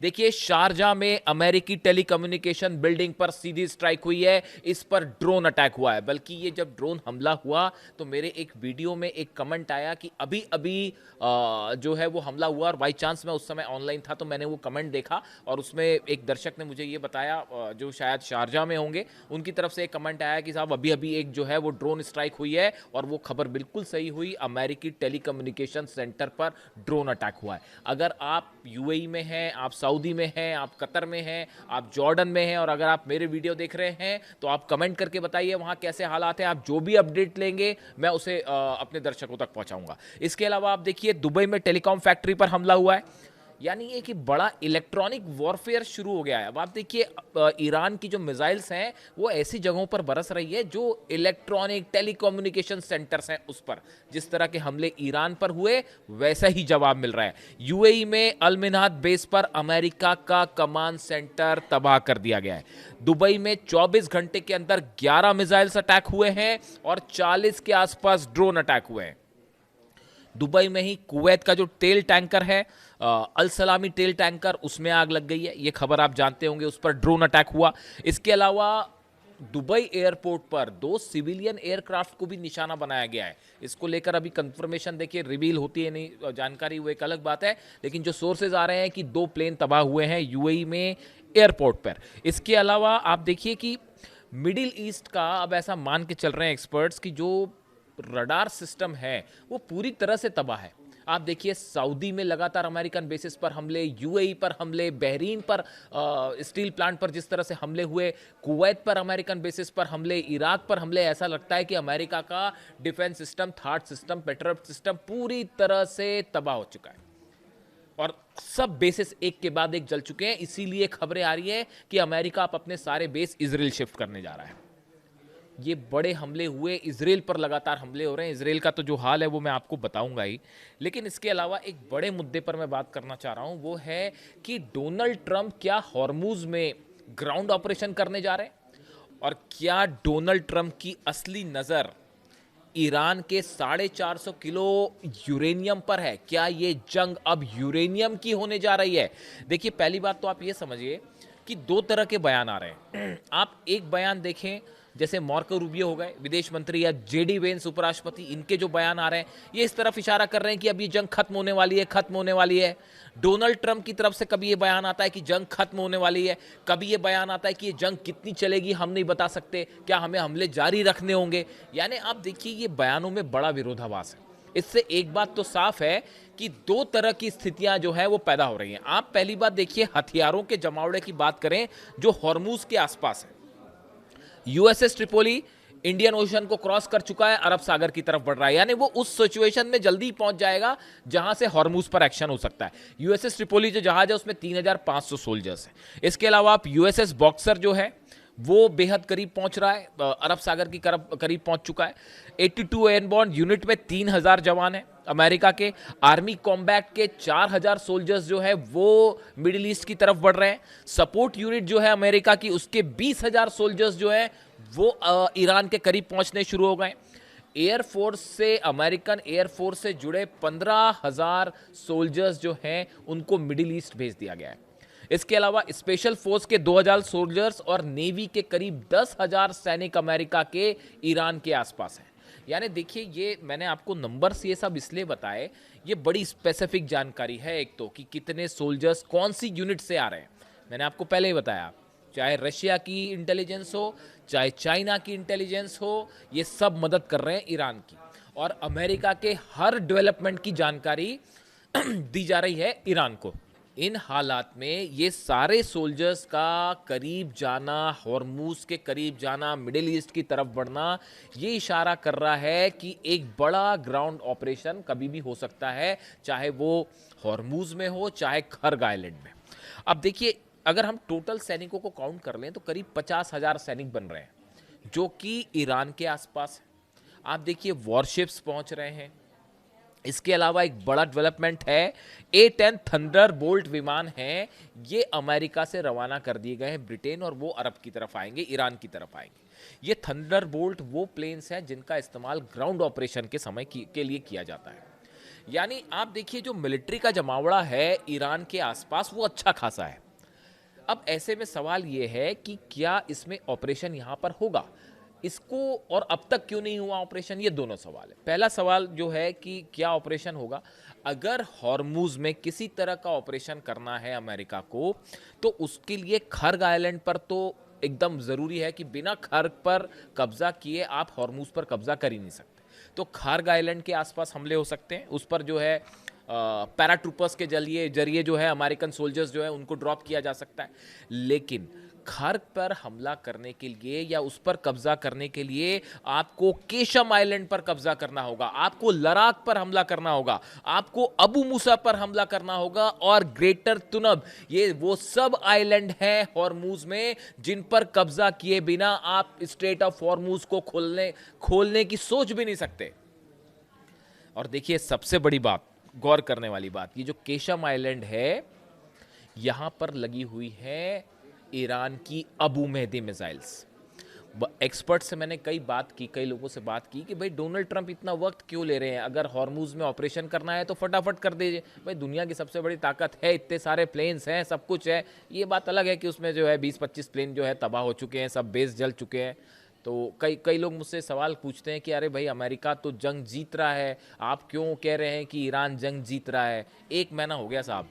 देखिए, शारजा में अमेरिकी टेलीकम्युनिकेशन बिल्डिंग पर सीधी स्ट्राइक हुई है। इस पर ड्रोन अटैक हुआ है। बल्कि ये जब ड्रोन हमला हुआ तो मेरे एक वीडियो में एक कमेंट आया कि अभी अभी जो है वो हमला हुआ, और बाई चांस मैं उस समय ऑनलाइन था तो मैंने वो कमेंट देखा, और उसमें एक दर्शक ने मुझे ये बताया, जो शायद शारजा में होंगे, उनकी तरफ से एक कमेंट आया कि साहब अभी अभी एक जो है वो ड्रोन स्ट्राइक हुई है, और वो खबर बिल्कुल सही हुई। अमेरिकी टेलीकम्युनिकेशन सेंटर पर ड्रोन अटैक हुआ है। अगर आप यूएई में हैं, आप सऊदी में हैं, आप कतर में हैं, आप जॉर्डन में हैं, और अगर आप मेरे वीडियो देख रहे हैं तो आप कमेंट करके बताइए वहाँ कैसे हालात हैं। आप जो भी अपडेट लेंगे मैं उसे अपने दर्शकों तक पहुँचाऊँगा। इसके अलावा आप देखिए, दुबई में टेलीकॉम फैक्ट्री पर हमला हुआ है। यानी ये कि बड़ा इलेक्ट्रॉनिक वॉरफेयर शुरू हो गया है। अब आप देखिए, ईरान की जो मिसाइल्स हैं वो ऐसी जगहों पर बरस रही है जो इलेक्ट्रॉनिक टेलीकम्युनिकेशन सेंटर्स हैं, उस पर जिस तरह के हमले ईरान पर हुए वैसा ही जवाब मिल रहा है। यूएई में अल मिन्हाद बेस पर अमेरिका का कमांड सेंटर तबाह कर दिया गया है। दुबई में 24 घंटे के अंदर 11 मिसाइल्स अटैक हुए हैं और 40 के आसपास ड्रोन अटैक हुए हैं। दुबई में ही कुवैत का जो तेल टैंकर है, अल सलामी तेल टैंकर, उसमें आग लग गई है। ये खबर आप जानते होंगे, उस पर ड्रोन अटैक हुआ। इसके अलावा दुबई एयरपोर्ट पर 2 सिविलियन एयरक्राफ्ट को भी निशाना बनाया गया है। इसको लेकर अभी कंफर्मेशन देखिए रिवील होती है नहीं, जानकारी वो एक अलग बात है, लेकिन जो सोर्सेज आ रहे हैं कि 2 प्लेन तबाह हुए हैं यूएई में एयरपोर्ट पर। इसके अलावा आप देखिए कि मिडिल ईस्ट का अब ऐसा मान के चल रहे हैं एक्सपर्ट्स कि जो रडार सिस्टम है वो पूरी तरह से तबाह है। आप देखिए, सऊदी में लगातार अमेरिकन बेसिस पर हमले, यूएई पर हमले, बहरीन पर स्टील प्लांट पर जिस तरह से हमले हुए, कुवैत पर अमेरिकन बेसिस पर हमले, इराक पर हमले। ऐसा लगता है कि अमेरिका का defence system, third system, petrol system पूरी तरह से तबाह हो चुका है, और सब बेसिस एक के बाद एक जल चुके हैं। इसीलिए खबरें आ रही हैं कि अमेरिका अब अपने सारे बेस इजराइल शिफ्ट करने जा रहा है। ये बड़े हमले हुए, इजराइल पर लगातार हमले हो रहे हैं। इजराइल का तो जो हाल है वो मैं आपको बताऊंगा ही, लेकिन इसके अलावा एक बड़े मुद्दे पर मैं बात करना चाह रहा हूं, वो है कि डोनाल्ड ट्रंप क्या हॉर्मुज में ग्राउंड ऑपरेशन करने जा रहे हैं, और क्या डोनाल्ड ट्रंप की असली नज़र ईरान के 450 किलो यूरेनियम पर है। क्या ये जंग अब यूरेनियम की होने जा रही है? देखिए, पहली बात तो आप ये समझिए कि 2 तरह के बयान आ रहे हैं। आप एक बयान देखें, जैसे मार्को रूबियो हो गए विदेश मंत्री, या जेडी वेंस उपराष्ट्रपति, इनके जो बयान आ रहे हैं ये इस तरफ इशारा कर रहे हैं कि अब ये जंग खत्म होने वाली है, खत्म होने वाली है। डोनाल्ड ट्रंप की तरफ से कभी ये बयान आता है कि जंग खत्म होने वाली है, कभी ये बयान आता है कि ये जंग कितनी चलेगी हम नहीं बता सकते, क्या हमें हमले जारी रखने होंगे। यानी आप देखिए, ये बयानों में बड़ा विरोधाभास है। इससे एक बात तो साफ है कि 2 तरह की स्थितियां जो है वो पैदा हो रही हैं। आप पहली बात देखिए, हथियारों के जमावड़े की बात करें जो हॉर्मुज के आसपास है। यूएसएस ट्रिपोली इंडियन ओशन को क्रॉस कर चुका है, अरब सागर की तरफ बढ़ रहा है। यानी वो उस सिचुएशन में जल्दी पहुंच जाएगा जहां से हॉर्मुज पर एक्शन हो सकता है। यूएसएस ट्रिपोली जो जहाज है उसमें 3,500 सोल्जर्स हैं। इसके अलावा आप यूएसएस बॉक्सर जो है वो बेहद करीब पहुंच रहा है, अरब सागर की करीब पहुंच चुका है। 82 एयरबॉर्न यूनिट में 3,000 जवान हैं अमेरिका के। आर्मी कॉम्बैट के 4,000 सोल्जर्स जो है वो मिडिल ईस्ट की तरफ बढ़ रहे हैं। सपोर्ट यूनिट जो है अमेरिका की, उसके 20,000 सोल्जर्स जो है वो ईरान के करीब पहुंचने शुरू हो गए। एयरफोर्स से, अमेरिकन एयरफोर्स से जुड़े 15,000 सोल्जर्स जो हैं उनको मिडिल ईस्ट भेज दिया गया है। इसके अलावा स्पेशल फोर्स के 2,000 सोल्जर्स और नेवी के करीब 10,000 सैनिक अमेरिका के ईरान के आसपास हैं। यानी देखिए, ये मैंने आपको नंबर्स ये सब इसलिए बताए, ये बड़ी स्पेसिफिक जानकारी है एक तो, कि कितने सोल्जर्स कौन सी यूनिट से आ रहे हैं। मैंने आपको पहले ही बताया, चाहे रशिया की इंटेलिजेंस हो, चाहे चाइना की इंटेलिजेंस हो, ये सब मदद कर रहे हैं ईरान की, और अमेरिका के हर डेवलपमेंट की जानकारी दी जा रही है ईरान को। इन हालात में ये सारे सोल्जर्स का करीब जाना, हॉर्मुज के करीब जाना, मिडिल ईस्ट की तरफ बढ़ना, ये इशारा कर रहा है कि एक बड़ा ग्राउंड ऑपरेशन कभी भी हो सकता है, चाहे वो हॉर्मुज में हो, चाहे खर्ग आइलैंड में। अब देखिए, अगर हम टोटल सैनिकों को काउंट कर लें तो करीब 50,000 सैनिक बन रहे हैं जो कि ईरान के आसपास है। आप देखिए, वॉरशिप्स पहुंच रहे हैं। इसके अलावा एक बड़ा डेवलपमेंट है, A-10 थंडर बोल्ट विमान हैं, ये अमेरिका से रवाना कर दिए गए हैं ब्रिटेन, और वो अरब की तरफ आएंगे, ईरान की तरफ आएंगे। ये थंडर बोल्ट वो प्लेन्स हैं जिनका इस्तेमाल ग्राउंड ऑपरेशन के समय के लिए किया जाता है। यानी आप देखिए जो मिलिट्री का जमावड़ा है ईरान के आसपास वो अच्छा खासा है। अब ऐसे में सवाल ये है कि क्या इसमें ऑपरेशन यहां पर होगा इसको, और अब तक क्यों नहीं हुआ ऑपरेशन, ये दोनों सवाल है। पहला सवाल जो है कि क्या ऑपरेशन होगा, अगर हॉर्मूज में किसी तरह का ऑपरेशन करना है अमेरिका को, तो उसके लिए खर्ग आइलैंड पर तो एकदम ज़रूरी है कि बिना खर्ग पर कब्जा किए आप हॉर्मूज पर कब्जा कर ही नहीं सकते। तो खार्ग आइलैंड के आसपास हमले हो सकते हैं, उस पर जो है पैराट्रूपर्स के जरिए जो है अमेरिकन सोल्जर्स जो है उनको ड्रॉप किया जा सकता है। लेकिन खार्ग पर हमला करने के लिए या उस पर कब्जा करने के लिए आपको केशम आइलैंड पर कब्जा करना होगा, आपको लद्दाख पर हमला करना होगा, आपको अबू मूसा पर हमला करना होगा, और ग्रेटर तुनब, ये वो सब आइलैंड हैं हॉर्मूज में जिन पर कब्जा किए बिना आप स्ट्रेट ऑफ हॉर्मूज को खोलने की सोच भी नहीं सकते। और देखिए सबसे बड़ी बात, गौर करने वाली बात, ये जो केशम आइलैंड है यहां पर लगी हुई है ईरान की अबू मेहदी मिसाइल्स। एक्सपर्ट से मैंने कई लोगों से बात की कि भाई डोनाल्ड ट्रंप इतना वक्त क्यों ले रहे हैं, अगर हॉर्मूज में ऑपरेशन करना है तो फटाफट कर दीजिए, भाई दुनिया की सबसे बड़ी ताकत है, इतने सारे प्लेन्स हैं, सब कुछ है। ये बात अलग है कि उसमें जो है 20-25 प्लेन जो है तबाह हो चुके हैं, सब बेस जल चुके हैं। तो कई कई लोग मुझसे सवाल पूछते हैं कि अरे भाई अमेरिका तो जंग जीत रहा है, आप क्यों कह रहे हैं कि ईरान जंग जीत रहा है। 1 महीना हो गया साहब,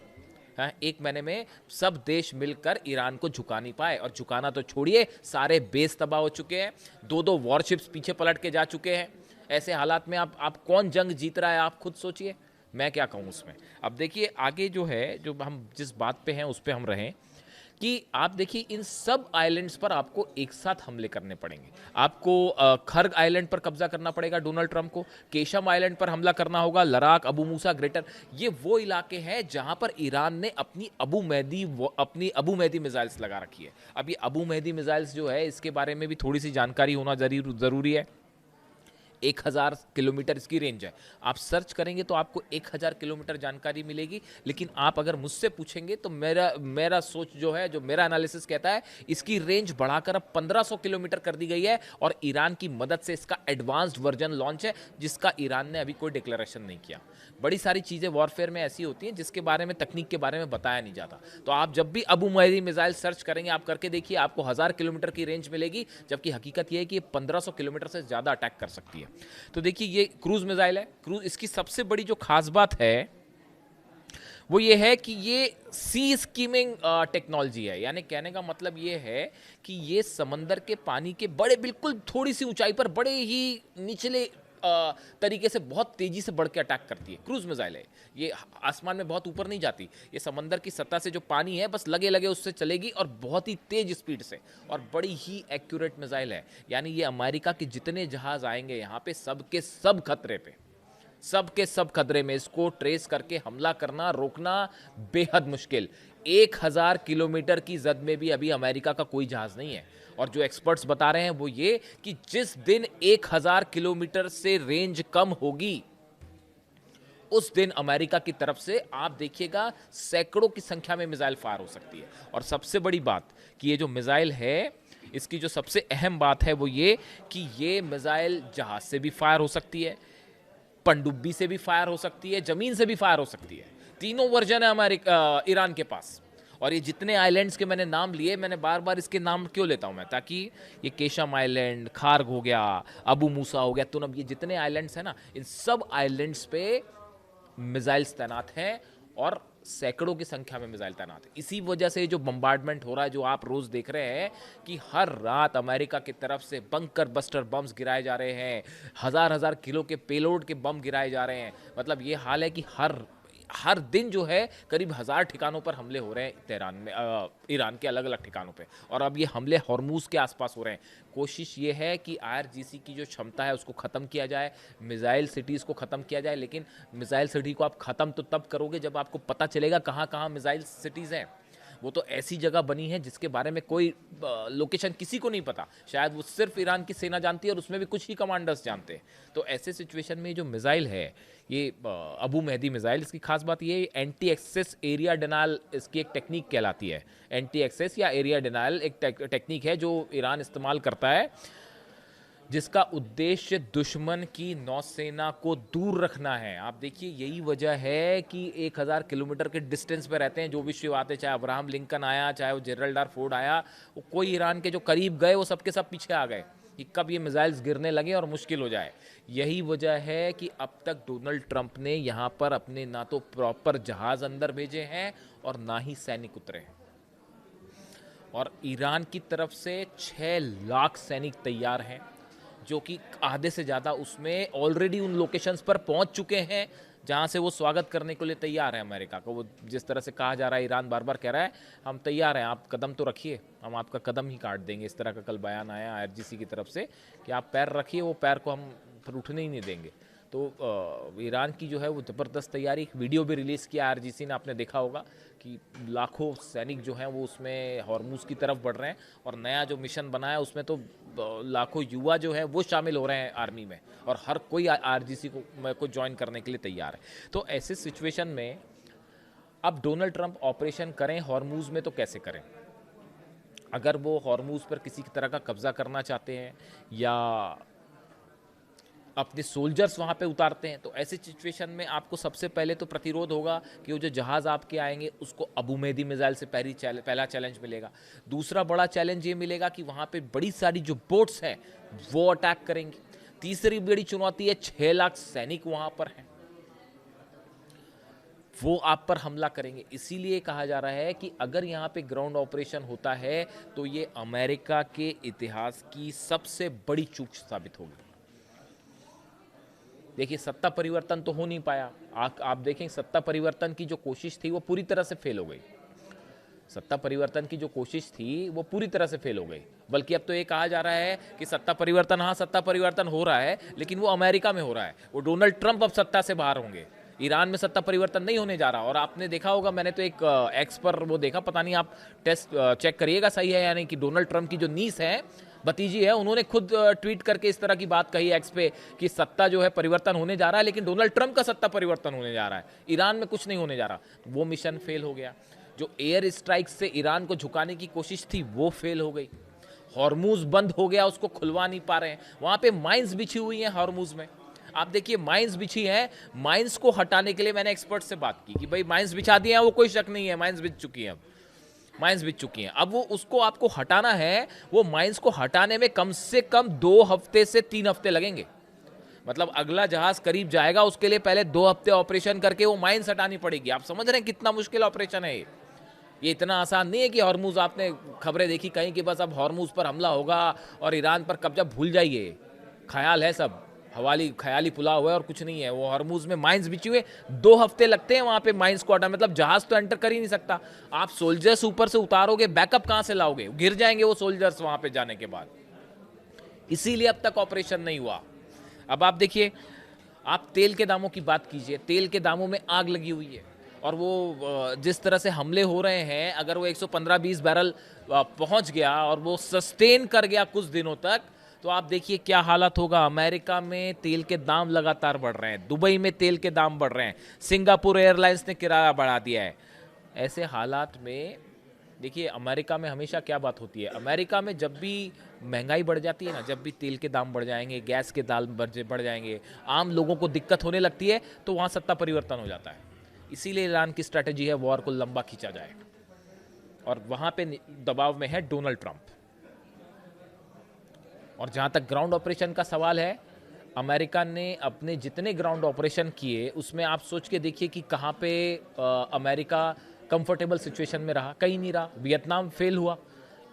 हाँ 1 महीने में सब देश मिलकर ईरान को झुका नहीं पाए, और झुकाना तो छोड़िए, सारे बेस तबाह हो चुके हैं, 2-2 वॉरशिप्स पीछे पलट के जा चुके हैं। ऐसे हालात में आप कौन जंग जीत रहा है, आप खुद सोचिए, मैं क्या कहूँ उसमें। अब देखिए आगे जो है, जो हम जिस बात पे हैं उस पे हम रहें, कि आप देखिए इन सब आइलैंड्स पर आपको एक साथ हमले करने पड़ेंगे। आपको खर्ग आइलैंड पर कब्जा करना पड़ेगा डोनाल्ड ट्रंप को, केशम आइलैंड पर हमला करना होगा, लद्दाख, अबू मूसा, ग्रेटर, ये वो इलाके हैं जहां पर ईरान ने अपनी अबू मेहदी मिसाइल्स लगा रखी है। अब ये अबू मेहदी मिसाइल्स जो है इसके बारे में भी थोड़ी सी जानकारी होना जरूरी है। 1000 किलोमीटर इसकी रेंज है, आप सर्च करेंगे तो आपको 1000 किलोमीटर जानकारी मिलेगी। लेकिन आप अगर मुझसे पूछेंगे तो मेरा सोच जो है, जो मेरा एनालिसिस कहता है, इसकी रेंज बढ़ाकर अब 1500 किलोमीटर कर दी गई है, और ईरान की मदद से इसका एडवांस्ड वर्जन लॉन्च है, जिसका ईरान ने अभी कोई डिक्लेरेशन नहीं किया। बड़ी सारी चीज़ें वॉरफेयर में ऐसी होती हैं जिसके बारे में, तकनीक के बारे में बताया नहीं जाता। तो आप जब भी अबू मेहदी मिसाइल सर्च करेंगे, आप करके देखिए, आपको 1000 किलोमीटर की रेंज मिलेगी, जबकि हकीकत यह है कि ये 1500 किलोमीटर से ज़्यादा अटैक कर सकती है। तो देखिए ये क्रूज मिसाइल है। क्रूज, इसकी सबसे बड़ी जो खास बात है वो ये है कि ये सी स्कीमिंग टेक्नोलॉजी है, यानी कहने का मतलब ये है कि ये समंदर के पानी के बड़े, बिल्कुल थोड़ी सी ऊंचाई पर, बड़े ही निचले तरीके से बहुत तेजी से बढ़ के अटैक करती है। क्रूज मिसाइल है, ये आसमान में बहुत ऊपर नहीं जाती, ये समंदर की सतह से जो पानी है बस लगे लगे उससे चलेगी, और बहुत ही तेज स्पीड से, और बड़ी ही एक्यूरेट मिसाइल है। यानी ये अमेरिका के जितने जहाज आएंगे यहाँ पे, सबके सब खतरे पे, सबके सब खतरे में, इसको ट्रेस करके हमला करना, रोकना बेहद मुश्किल। 1000 किलोमीटर की जद में भी अभी अमेरिका का कोई जहाज नहीं है। और जो एक्सपर्ट्स बता रहे हैं वो ये कि जिस दिन 1000 किलोमीटर से रेंज कम होगी, उस दिन अमेरिका की तरफ से आप देखिएगा सैकड़ों की संख्या में मिसाइल फायर हो सकती है। और सबसे बड़ी बात कि ये जो मिसाइल है, इसकी जो सबसे अहम बात है वो ये कि ये मिसाइल जहाज से भी फायर हो सकती है, पनडुब्बी से भी फायर हो सकती है, जमीन से भी फायर हो सकती है। तीनों वर्जन है ईरान के पास। और ये जितने आइलैंड्स के मैंने नाम लिए, मैंने बार बार इसके नाम क्यों लेता हूं मैं, ताकि ये केशम आइलैंड, खार्ग हो गया, अबू मूसा हो गया, तुनब, ये जितने आइलैंड्स हैं ना, इन सब आइलैंड्स पे मिसाइल्स तैनात हैं, और सैकड़ों की संख्या में मिसाइल तैनात है। इसी वजह से जो बम्बार्डमेंट हो रहा है, जो आप रोज देख रहे हैं कि हर रात अमेरिका की तरफ से बंकर बस्टर बम्स गिराए जा रहे हैं, 1000-1000 किलो के पेलोड के बम गिराए जा रहे हैं। मतलब ये हाल है कि हर दिन जो है करीब 1000 ठिकानों पर हमले हो रहे हैं तेहरान में, ईरान के अलग अलग ठिकानों पे। और अब ये हमले हॉर्मूज के आसपास हो रहे हैं। कोशिश ये है कि आईआरजीसी की जो क्षमता है उसको ख़त्म किया जाए, मिसाइल सिटीज़ को ख़त्म किया जाए। लेकिन मिसाइल सिटी को आप ख़त्म तो तब करोगे जब आपको पता चलेगा कहाँ कहाँ मिसाइल सिटीज़ हैं। वो तो ऐसी जगह बनी है जिसके बारे में कोई लोकेशन किसी को नहीं पता, शायद वो सिर्फ ईरान की सेना जानती है, और उसमें भी कुछ ही कमांडर्स जानते हैं। तो ऐसे सिचुएशन में जो मिसाइल है, ये अबू मेहदी मिसाइल, इसकी खास बात ये एंटी एक्सेस एरिया डिनायल इसकी एक टेक्निक कहलाती है। एंटी एक्सेस या एरिया डिनायल एक टेक्निक है जो ईरान इस्तेमाल करता है। जिसका उद्देश्य दुश्मन की नौसेना को दूर रखना है। आप देखिए यही वजह है कि 1000 किलोमीटर के डिस्टेंस पे रहते हैं जो भी शिव आते, चाहे अब्राहम लिंकन आया, चाहे वो जेरल्ड आर फोर्ड आया, वो कोई ईरान के जो करीब गए वो सबके सब पीछे आ गए कि कब ये मिसाइल्स गिरने लगे और मुश्किल हो जाए। यही वजह है कि अब तक डोनाल्ड ट्रंप ने यहाँ पर अपने ना तो प्रॉपर जहाज अंदर भेजे हैं और ना ही सैनिक उतरे हैं। और ईरान की तरफ से 6 लाख सैनिक तैयार हैं, जो कि आधे से ज़्यादा उसमें ऑलरेडी उन लोकेशंस पर पहुंच चुके हैं जहां से वो स्वागत करने के लिए तैयार है अमेरिका को। वो जिस तरह से कहा जा रहा है, ईरान बार बार कह रहा है हम तैयार हैं, आप कदम तो रखिए, हम आपका कदम ही काट देंगे। इस तरह का कल बयान आया आईआरजीसी की तरफ से कि आप पैर रखिए, वो पैर को हम फिर उठने ही नहीं देंगे। तो ईरान की जो है वो ज़बरदस्त तैयारी, एक वीडियो भी रिलीज़ किया आईआरजीसी ने, आपने देखा होगा कि लाखों सैनिक जो हैं वो उसमें हॉर्मुज़ की तरफ बढ़ रहे हैं। और नया जो मिशन बना है उसमें तो लाखों युवा जो हैं वो शामिल हो रहे हैं आर्मी में, और हर कोई आईआरजीसी को ज्वाइन करने के लिए तैयार है। तो ऐसे सिचुएशन में अब डोनाल्ड ट्रंप ऑपरेशन करें हॉर्मुज़ में तो कैसे करें? अगर वो हॉर्मुज़ पर किसी तरह का कब्जा करना चाहते हैं या अपने सोल्जर्स वहाँ पे उतारते हैं, तो ऐसी सिचुएशन में आपको सबसे पहले तो प्रतिरोध होगा कि वो जो जहाज़ आपके आएंगे उसको अबू मेहदी मिसाइल से पहला चैलेंज मिलेगा। दूसरा बड़ा चैलेंज ये मिलेगा कि वहाँ पे बड़ी सारी जो बोट्स हैं वो अटैक करेंगी। तीसरी बड़ी चुनौती है 6 लाख सैनिक वहाँ पर हैं, वो आप पर हमला करेंगे। इसीलिए कहा जा रहा है कि अगर यहाँ पे ग्राउंड ऑपरेशन होता है तो ये अमेरिका के इतिहास की सबसे बड़ी चूक साबित होगी। देखिए सत्ता परिवर्तन तो हो नहीं पाया, आप देखें सत्ता परिवर्तन की जो कोशिश थी वो पूरी तरह से फेल हो गई। सत्ता परिवर्तन की जो कोशिश थी वो पूरी तरह से फेल हो गई। बल्कि अब तो ये कहा जा रहा है कि सत्ता परिवर्तन, हाँ सत्ता परिवर्तन हो रहा है, लेकिन वो अमेरिका में हो रहा है। वो डोनाल्ड ट्रंप अब सत्ता से बाहर होंगे, ईरान में सत्ता परिवर्तन नहीं होने जा रहा। और आपने देखा होगा, मैंने तो एक एक्स पर वो देखा, पता नहीं आप टेस्ट चेक करिएगा सही है या नहीं, कि डोनाल्ड ट्रंप की जो नीस है, भतीजी है, उन्होंने खुद ट्वीट करके इस तरह की बात कही एक्स पे कि सत्ता जो है परिवर्तन होने जा रहा है, लेकिन डोनाल्ड ट्रंप का सत्ता परिवर्तन होने जा रहा है, ईरान में कुछ नहीं होने जा रहा। वो मिशन फेल हो गया। जो एयर स्ट्राइक से ईरान को झुकाने की कोशिश थी वो फेल हो गई। हॉर्मुज बंद हो गया, उसको खुलवा नहीं पा रहे हैं। वहां पे माइंस बिछी हुई हैं हॉर्मुज में, आप देखिए माइंस बिछी है। माइंस को हटाने के लिए मैंने एक्सपर्ट से बात की कि भाई माइंस बिछा दिए हैं, वो कोई शक नहीं है, माइंस बिछ चुकी हैं, अब माइंस बिछ चुकी हैं। अब वो उसको आपको हटाना है, वो माइंस को हटाने में कम से कम 2 हफ्ते से 3 हफ्ते लगेंगे। मतलब अगला जहाज करीब जाएगा, उसके लिए पहले 2 हफ्ते ऑपरेशन करके वो माइंस हटानी पड़ेगी। आप समझ रहे हैं कितना मुश्किल ऑपरेशन है ये इतना आसान नहीं है कि हॉर्मुज, आपने खबरें देखी कहीं कि बस अब हॉर्मुज पर हमला होगा और ईरान पर कब्जा, भूल जाइए, ख्याल है सब, हवाली ख्याली पुलाव हुआ है और कुछ नहीं है। वो हॉर्मुज में माइंस बिछी हुए, 2 हफ्ते लगते हैं वहां पे माइंस को हटा, मतलब जहाज तो एंटर कर ही नहीं सकता। आप सोल्जर्स ऊपर से उतारोगे, बैकअप कहां से लाओगे? गिर जाएंगे वो सोल्जर्स वहां पे जाने के बाद। इसीलिए अब तक ऑपरेशन नहीं हुआ। अब आप देखिए, आप तेल के दामों की बात कीजिए, तेल के दामों में आग लगी हुई है। और वो जिस तरह से हमले हो रहे हैं, अगर वो 115-20 बैरल पहुंच गया और वो सस्टेन कर गया कुछ दिनों तक, तो आप देखिए क्या हालत होगा। अमेरिका में तेल के दाम लगातार बढ़ रहे हैं, दुबई में तेल के दाम बढ़ रहे हैं, सिंगापुर एयरलाइंस ने किराया बढ़ा दिया है। ऐसे हालात में देखिए, अमेरिका में हमेशा क्या बात होती है, अमेरिका में जब भी महंगाई बढ़ जाती है ना, जब भी तेल के दाम बढ़ जाएंगे, गैस के दाम बढ़ जाएंगे, आम लोगों को दिक्कत होने लगती है, तो वहाँ सत्ता परिवर्तन हो जाता है। इसीलिए ईरान की स्ट्रैटेजी है वॉर को लंबा खींचा जाए, और वहाँ पे दबाव में है डोनाल्ड ट्रंप। और जहाँ तक ग्राउंड ऑपरेशन का सवाल है, अमेरिका ने अपने जितने ग्राउंड ऑपरेशन किए उसमें आप सोच के देखिए कि कहाँ पे अमेरिका कंफर्टेबल सिचुएशन में रहा, कहीं नहीं रहा। वियतनाम फेल हुआ,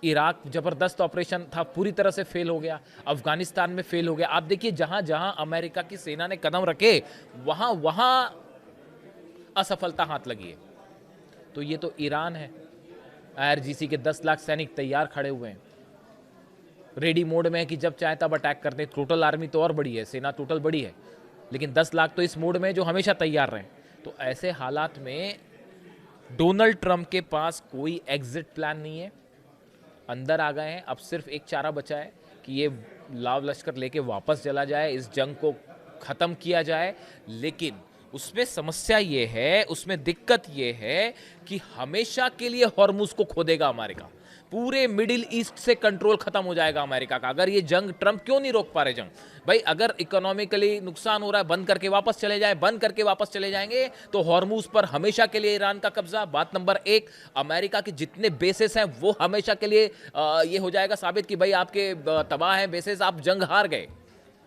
इराक जबरदस्त ऑपरेशन था, पूरी तरह से फेल हो गया, अफगानिस्तान में फेल हो गया। आप देखिए जहां जहां अमेरिका की सेना ने कदम रखे, वहां वहां असफलता हाथ लगी है। तो ये तो ईरान है, आईआरजीसी के 10 लाख सैनिक तैयार खड़े हुए हैं, रेडी मोड में है कि जब चाहे तब अटैक करते हैं। टोटल आर्मी तो और बड़ी है, सेना टोटल बड़ी है, लेकिन 10 लाख तो इस मोड में जो हमेशा तैयार रहे। तो ऐसे हालात में डोनाल्ड ट्रंप के पास कोई एग्जिट प्लान नहीं है। अंदर आ गए हैं, अब सिर्फ एक चारा बचा है कि ये लाव लश्कर लेके वापस चला जाए, इस जंग को ख़त्म किया जाए। लेकिन उसमें समस्या ये है, उसमें दिक्कत ये है कि हमेशा के लिए हॉर्मुज को खो देगा अमेरिका। पूरे मिडिल ईस्ट से कंट्रोल खत्म हो जाएगा अमेरिका का। अगर ये जंग, ट्रंप क्यों नहीं रोक पा रहे जंग? भाई अगर इकोनॉमिकली नुकसान हो रहा है, बंद करके वापस चले जाएं, बंद करके वापस चले जाएंगे तो हॉर्मुज पर हमेशा के लिए ईरान का कब्जा। बात नंबर एक, अमेरिका के जितने बेसेस हैं वो हमेशा के लिए ये हो जाएगा साबित कि भाई आपके तबाह हैं बेसेस, आप जंग हार गए,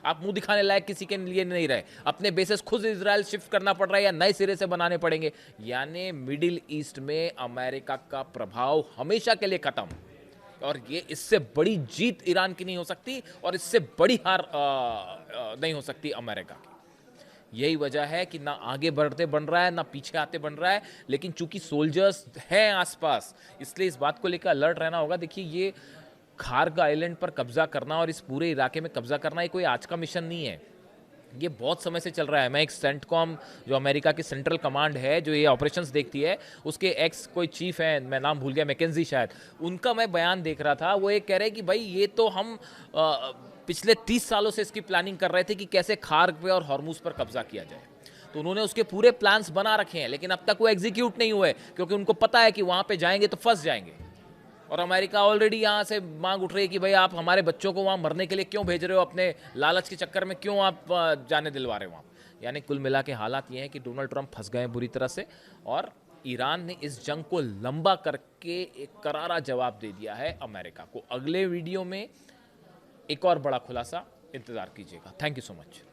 आप मुंह दिखाने लायक किसी के लिए नहीं रहे। अपने बेसेस खुद इजराइल शिफ्ट करना पड़ रहा है या नए सिरे से बनाने पड़ेंगे। यानी मिडिल ईस्ट में अमेरिका का प्रभाव हमेशा के लिए खत्म। और ये इससे बड़ी जीत ईरान की नहीं हो सकती और इससे बड़ी हार नहीं हो सकती अमेरिका की। यही वजह है कि ना आगे बढ़ते बन रहा है, ना पीछे आते बन रहा है। लेकिन चूंकि सोल्जर्स हैं आसपास, इसलिए इस बात को लेकर अलर्ट रहना होगा। देखिए, ये खार्ग आइलैंड पर कब्जा करना और इस पूरे इलाके में कब्जा करना ये कोई आज का मिशन नहीं है, ये बहुत समय से चल रहा है। मैं एक सेंटकॉम, जो अमेरिका की सेंट्रल कमांड है जो ये ऑपरेशंस देखती है, उसके एक्स कोई चीफ है, मैं नाम भूल गया, मैकेंजी शायद, उनका मैं बयान देख रहा था। वो ये कह रहे हैं कि भाई ये तो हम पिछले 30 सालों से इसकी प्लानिंग कर रहे थे कि कैसे खार्ग पे और हॉर्मुज पर कब्जा किया जाए। तो उन्होंने उसके पूरे प्लान्स बना रखे हैं, लेकिन अब तक वो एग्जीक्यूट नहीं हुए क्योंकि उनको पता है कि वहां पे जाएंगे तो फंस जाएंगे। और अमेरिका ऑलरेडी यहाँ से मांग उठ रही है कि भाई आप हमारे बच्चों को वहाँ मरने के लिए क्यों भेज रहे हो, अपने लालच के चक्कर में क्यों आप जाने दिलवा रहे हो वहाँ। यानी कुल मिला के हालात ये हैं कि डोनाल्ड ट्रंप फंस गए हैं बुरी तरह से, और ईरान ने इस जंग को लंबा करके एक करारा जवाब दे दिया है अमेरिका को। अगले वीडियो में एक और बड़ा खुलासा इंतजार कीजिएगा। Thank you so much.